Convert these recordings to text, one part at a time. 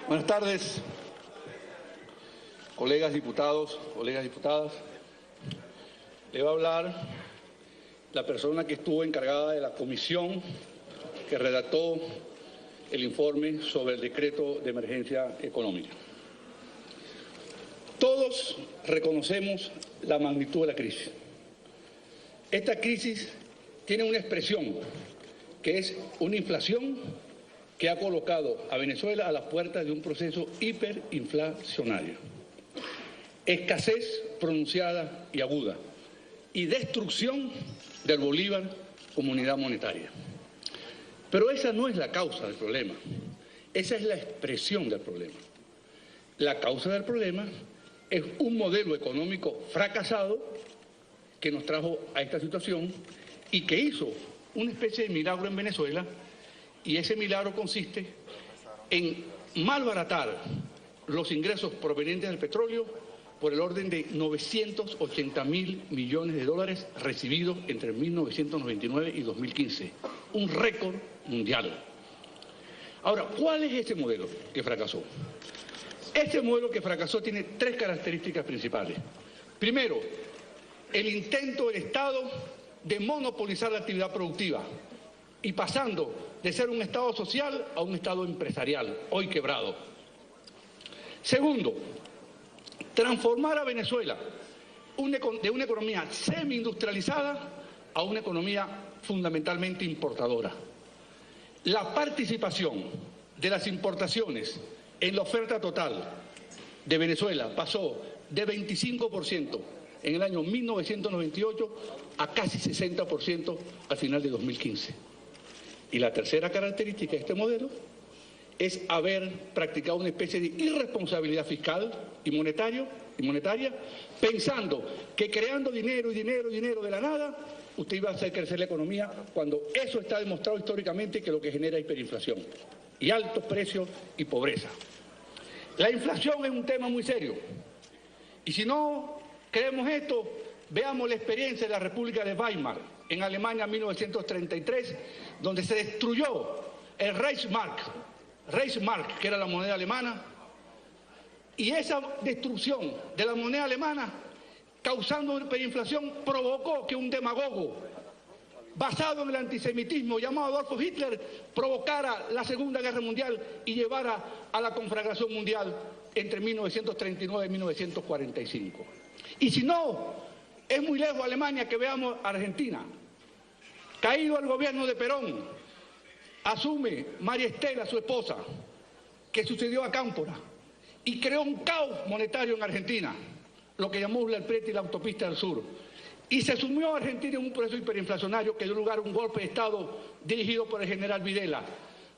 Buenas tardes, colegas diputados, colegas diputadas. Le va a hablar la persona que estuvo encargada de la comisión que redactó el informe sobre el decreto de emergencia económica. Todos reconocemos la magnitud de la crisis. Esta crisis tiene una expresión que es una inflación que ha colocado a Venezuela a las puertas de un proceso hiperinflacionario. Escasez pronunciada y aguda y destrucción del bolívar como unidad monetaria. Pero esa no es la causa del problema, esa es la expresión del problema. La causa del problema es un modelo económico fracasado que nos trajo a esta situación y que hizo una especie de milagro en Venezuela, y ese milagro consiste en malbaratar los ingresos provenientes del petróleo por el orden de 980.000 millones de dólares recibidos entre 1999 y 2015, un récord mundial. Ahora, ¿cuál es ese modelo que fracasó? Este modelo que fracasó tiene tres características principales. Primero, el intento del Estado de monopolizar la actividad productiva y pasando de ser un Estado social a un Estado empresarial, hoy quebrado. Segundo, transformar a Venezuela de una economía semi-industrializada a una economía fundamentalmente importadora. La participación de las importaciones en la oferta total de Venezuela pasó de 25% en el año 1998 a casi 60% al final de 2015. Y la tercera característica de este modelo es haber practicado una especie de irresponsabilidad fiscal y monetaria, pensando que creando dinero de la nada, usted iba a hacer crecer la economía, cuando eso está demostrado históricamente que lo que genera es hiperinflación y altos precios y pobreza. La inflación es un tema muy serio. Y si no creemos esto, veamos la experiencia de la República de Weimar en Alemania en 1933, donde se destruyó el Reichsmark, que era la moneda alemana, y esa destrucción de la moneda alemana, causando hiperinflación, provocó que un demagogo basado en el antisemitismo llamado Adolf Hitler provocara la Segunda Guerra Mundial y llevara a la conflagración mundial entre 1939 y 1945. Y si no, es muy lejos Alemania que veamos Argentina. Caído el gobierno de Perón, asume María Estela, su esposa, que sucedió a Cámpora, y creó un caos monetario en Argentina, lo que llamó el Preti y la autopista del sur. Y se sumió a Argentina en un proceso hiperinflacionario que dio lugar a un golpe de Estado dirigido por el general Videla.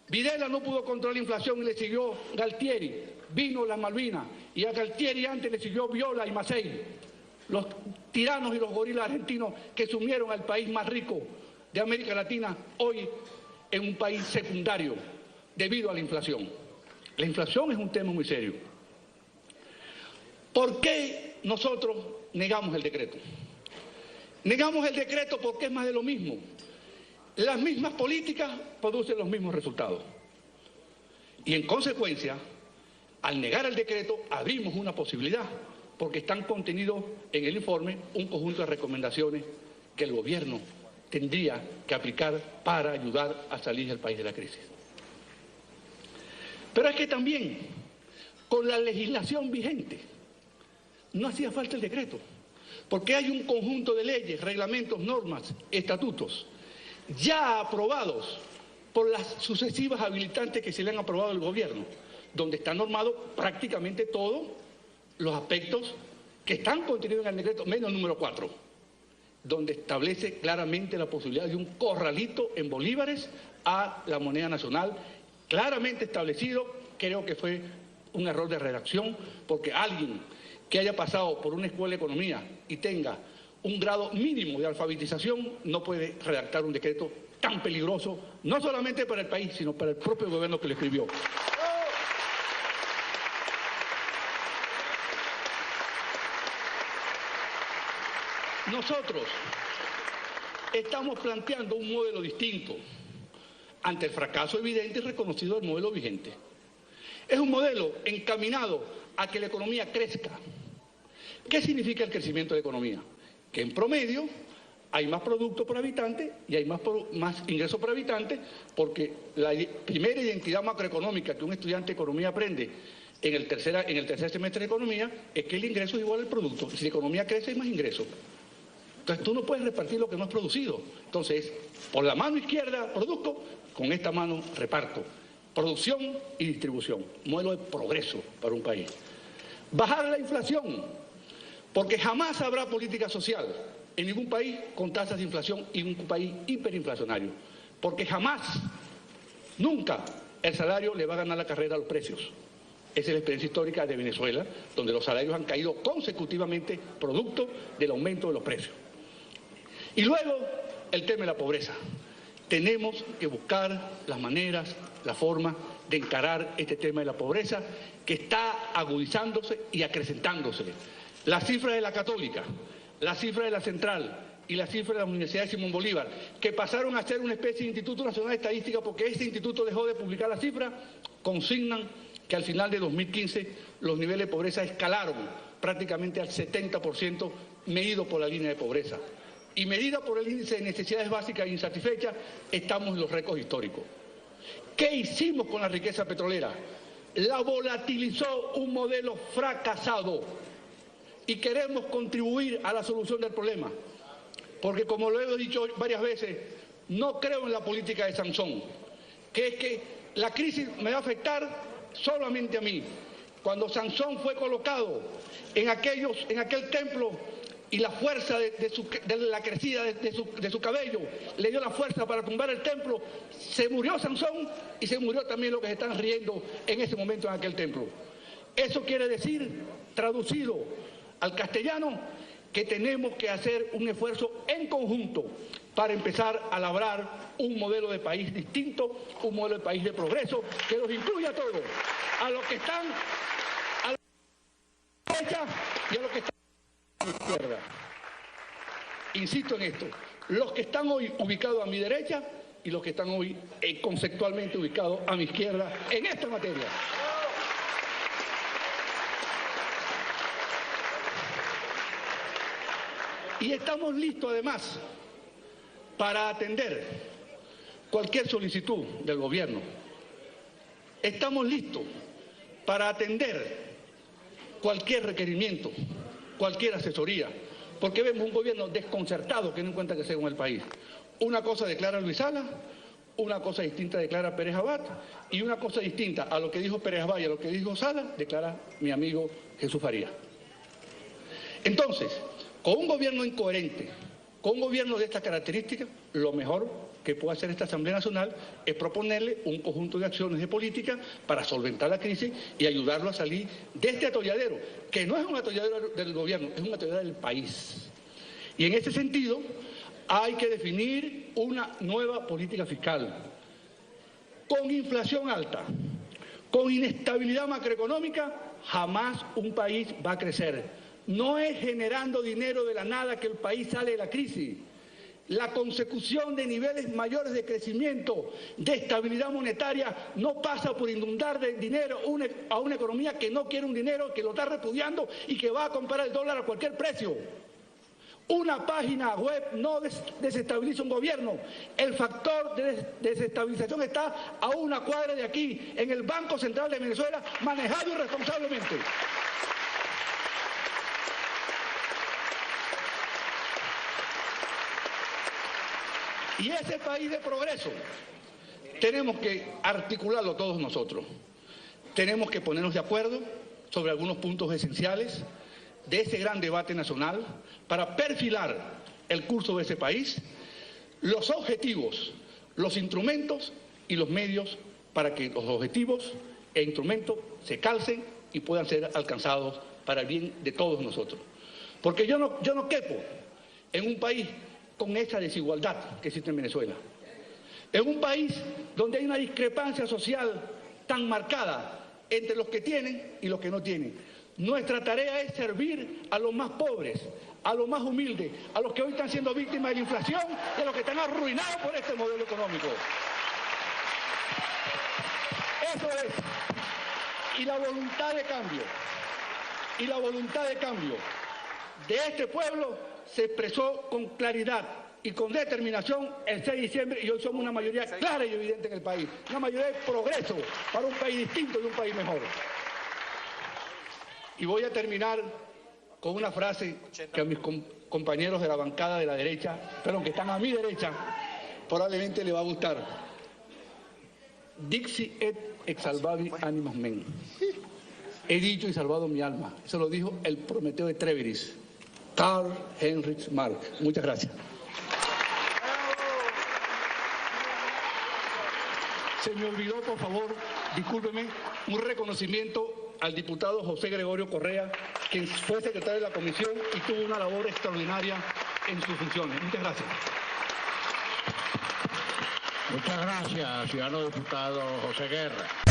Videla no pudo controlar la inflación y le siguió Galtieri, vino las Malvinas, y a Galtieri antes le siguió Viola y Macei, los tiranos y los gorilas argentinos que sumieron al país más rico de América Latina, hoy en un país secundario debido a la inflación. La inflación es un tema muy serio. ¿Por qué nosotros negamos el decreto? Negamos el decreto porque es más de lo mismo. Las mismas políticas producen los mismos resultados. Y en consecuencia, al negar el decreto, abrimos una posibilidad, porque están contenidos en el informe un conjunto de recomendaciones que el gobierno tendría que aplicar para ayudar a salir del país de la crisis. Pero es que también, con la legislación vigente, no hacía falta el decreto, porque hay un conjunto de leyes, reglamentos, normas, estatutos, ya aprobados por las sucesivas habilitantes que se le han aprobado al gobierno, donde está normado prácticamente todos los aspectos que están contenidos en el decreto, menos el número 4, donde establece claramente la posibilidad de un corralito en bolívares a la moneda nacional, claramente establecido. Creo que fue un error de redacción, porque alguien que haya pasado por una escuela de economía y tenga un grado mínimo de alfabetización no puede redactar un decreto tan peligroso, no solamente para el país, sino para el propio gobierno que lo escribió. Nosotros estamos planteando un modelo distinto ante el fracaso evidente y reconocido del modelo vigente. Es un modelo encaminado a que la economía crezca. ¿Qué significa el crecimiento de la economía? Que en promedio hay más producto por habitante y hay más ingresos por habitante, porque la primera identidad macroeconómica que un estudiante de economía aprende en el tercer semestre de economía es que el ingreso es igual al producto. Si la economía crece, hay más ingresos. Entonces tú no puedes repartir lo que no has producido. Entonces, por la mano izquierda, producto, con esta mano reparto. Producción y distribución. Modelo de progreso para un país. Bajar la inflación, porque jamás habrá política social en ningún país con tasas de inflación y un país hiperinflacionario. Porque jamás, nunca, el salario le va a ganar la carrera a los precios. Esa es la experiencia histórica de Venezuela, donde los salarios han caído consecutivamente producto del aumento de los precios. Y luego, el tema de la pobreza. Tenemos que buscar las maneras, la forma de encarar este tema de la pobreza que está agudizándose y acrecentándose. Las cifras de la Católica, las cifras de la Central y las cifras de la Universidad de Simón Bolívar, que pasaron a ser una especie de Instituto Nacional de Estadística porque este instituto dejó de publicar las cifras, consignan que al final de 2015 los niveles de pobreza escalaron prácticamente al 70% medido por la línea de pobreza. Y medida por el índice de necesidades básicas e insatisfechas, estamos en los récords históricos. ¿Qué hicimos con la riqueza petrolera? La volatilizó un modelo fracasado y queremos contribuir a la solución del problema. Porque como lo he dicho varias veces, no creo en la política de Sansón, que es que la crisis me va a afectar solamente a mí. Cuando Sansón fue colocado en aquel templo y la fuerza de la crecida de su cabello le dio la fuerza para tumbar el templo, se murió Sansón y se murió también los que se están riendo en ese momento en aquel templo. Eso quiere decir, traducido al castellano, que tenemos que hacer un esfuerzo en conjunto para empezar a labrar un modelo de país distinto, un modelo de país de progreso, que los incluya a todos, a los que están a la derecha y a los que están a la izquierda. Insisto en esto, los que están hoy ubicados a mi derecha y los que están hoy conceptualmente ubicados a mi izquierda en esta materia. Y estamos listos, además, para atender cualquier solicitud del gobierno. Estamos listos para atender cualquier requerimiento, cualquier asesoría, porque vemos un gobierno desconcertado que no encuentra qué hacer con el país. Una cosa declara Luis Salas, una cosa distinta declara Pérez Abad, y una cosa distinta a lo que dijo Pérez Abad y a lo que dijo Salas, declara mi amigo Jesús Farías. Entonces, con un gobierno incoherente, con un gobierno de estas características, lo mejor que puede hacer esta Asamblea Nacional es proponerle un conjunto de acciones de política para solventar la crisis y ayudarlo a salir de este atolladero, que no es un atolladero del gobierno, es un atolladero del país. Y en ese sentido, hay que definir una nueva política fiscal. Con inflación alta, con inestabilidad macroeconómica, jamás un país va a crecer. No es generando dinero de la nada que el país sale de la crisis. La consecución de niveles mayores de crecimiento, de estabilidad monetaria, no pasa por inundar de dinero a una economía que no quiere un dinero, que lo está repudiando y que va a comprar el dólar a cualquier precio. Una página web no desestabiliza un gobierno. El factor de desestabilización está a una cuadra de aquí, en el Banco Central de Venezuela, manejado irresponsablemente. Y ese país de progreso tenemos que articularlo todos nosotros. Tenemos que ponernos de acuerdo sobre algunos puntos esenciales de ese gran debate nacional para perfilar el curso de ese país, los objetivos, los instrumentos y los medios para que los objetivos e instrumentos se calcen y puedan ser alcanzados para el bien de todos nosotros. Porque yo no quepo en un país con esa desigualdad que existe en Venezuela. En un país donde hay una discrepancia social tan marcada entre los que tienen y los que no tienen. Nuestra tarea es servir a los más pobres, a los más humildes, a los que hoy están siendo víctimas de la inflación y a los que están arruinados por este modelo económico. Eso es Y la voluntad de cambio, de este pueblo se expresó con claridad y con determinación el 6 de diciembre, y hoy somos una mayoría clara y evidente en el país, una mayoría de progreso para un país distinto y un país mejor. Y voy a terminar con una frase que a mis compañeros de la bancada de la derecha, perdón, que están a mi derecha, probablemente le va a gustar. Dixi et exsalvavi animas mem. He dicho y salvado mi alma. Eso lo dijo el Prometeo de Treviris, Karl Heinrich Marx. Muchas gracias. Se me olvidó, por favor, discúlpeme, un reconocimiento al diputado José Gregorio Correa, quien fue secretario de la comisión y tuvo una labor extraordinaria en sus funciones. Muchas gracias. Muchas gracias, ciudadano diputado José Guerra.